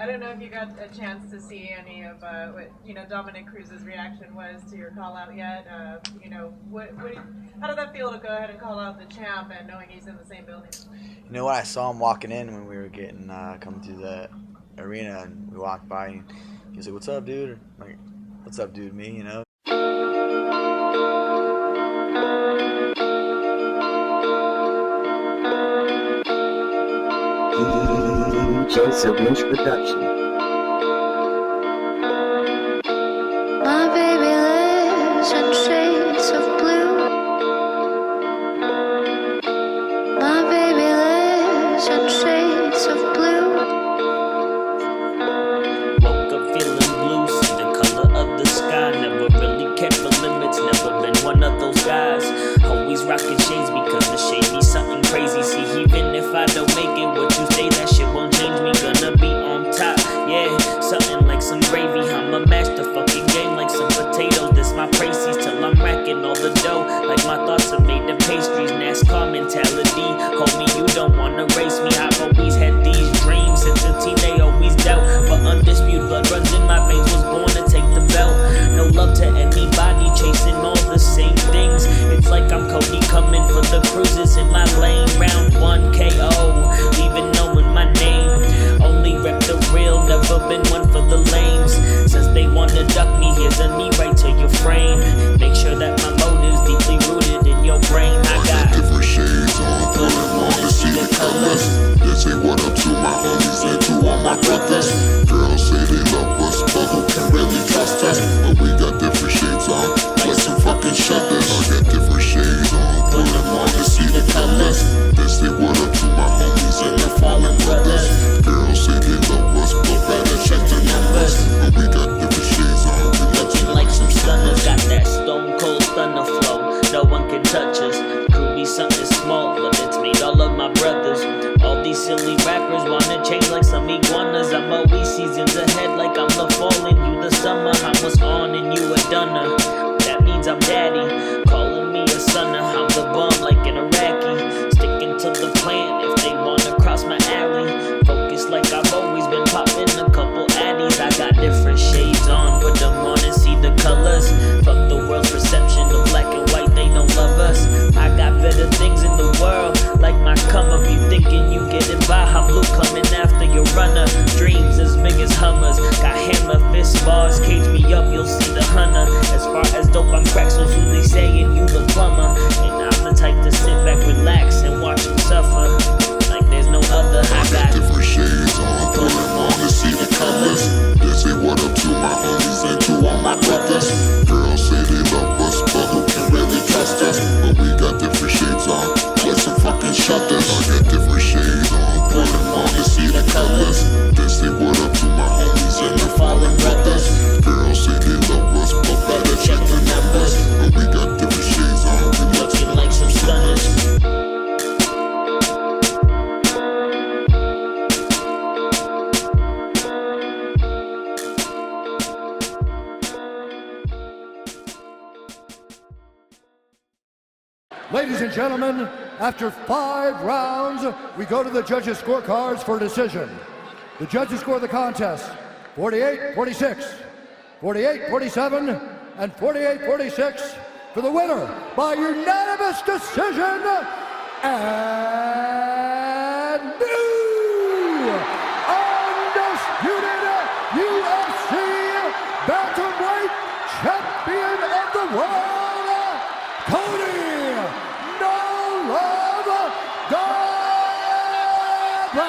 I don't know if you got a chance to see any of what Dominic Cruz's reaction was to your call out yet. How did that feel to go ahead and call out the champ and knowing he's in the same building? You know what? I saw him walking in when we were getting coming to the arena, and we walked by, and he was like, "What's up, dude?" I'm like, "What's up, dude?" Me, you know. Joseph Lynch Production. My baby lives in shades of blue. My baby lives in shades of blue. Woke up feeling blue, see the color of the sky. Never really kept the limits, never been one of those guys. Always rocking shades because the shade be something crazy. See, even if I don't make it, what you say, that shit won't change me. Gonna be on top, yeah, something like some gravy. I'ma mash the fucking game like some potatoes. This my praise till I'm racking all the dough. Like my thoughts are made of pastries, NASCAR mentality. Homie, you don't wanna race me. I've always had these dreams since a teen, they always doubt. But undisputed blood runs in my veins, was born to take the belt. No love to anybody, chasing all the same things. It's like I'm Cody coming for the cruises in my lane. Round 1 KO, even knowing my name. Only rep the real, never been one for the lames. Since they wanna duck me, here's a knee right to your frame. Make sure that my motive's deeply rooted in your brain. I got different shades on, put them on to see the colors. They say what up to my homies and to all my brothers. Girls say they love us, but who can really trust us? But we got different shades on, like some fucking shutters. I got different shades on, put them on to see the colors. They say what up to my homies and their fallen brothers. Girls say they love us, but better check the numbers. But we got different shades on, we looking like some stunners. Got that stone cold stunner flow, no one can touch us. Could be something small, but it's made all of my brothers. All these silly rappers wanna change like some iguanas. I'm always seasons ahead, like I'm the fall and you the summer. I was on and you a dunner. That means I'm daddy, calling me a sonner. I'm the bomb like an Iraqi, sticking to the plan if they wanna cross my alley. Focus like I've always been, popping a couple addies. I got different shades on, put them on and see the colors. Fuck the world's perception of black and white, they don't love us. I got better things in the world, like my come up. You thinking you getting by, I'm blue coming after your runner. Dreams as big as Hummers, got hammer fist bars, cage me up, you'll see the hunter. As far as dope, I'm cracked, so soon saying you the plumber. And I'm the type to sit back, relax, and watch you suffer like there's no other. I got different shades on, put them on to see the colors. They say what up to my homies and to all my brothers. Girls say they love us, but who can really trust us? But we got different shades on, like some fucking shutters. I got different shades on, put them on to see the colors. They say what up to my homies and their fallen brothers. Girls say they love us, but better check the numbers. But we got different shades on, we looking like some stunners. Ladies and gentlemen, after 5 rounds, we go to the judges' scorecards for decision. The judges score the contest 48-46, 48-47, and 48-46 for the winner by unanimous decision, and new undisputed UFC bantamweight champion of the world, Cody No Love Garbrandt.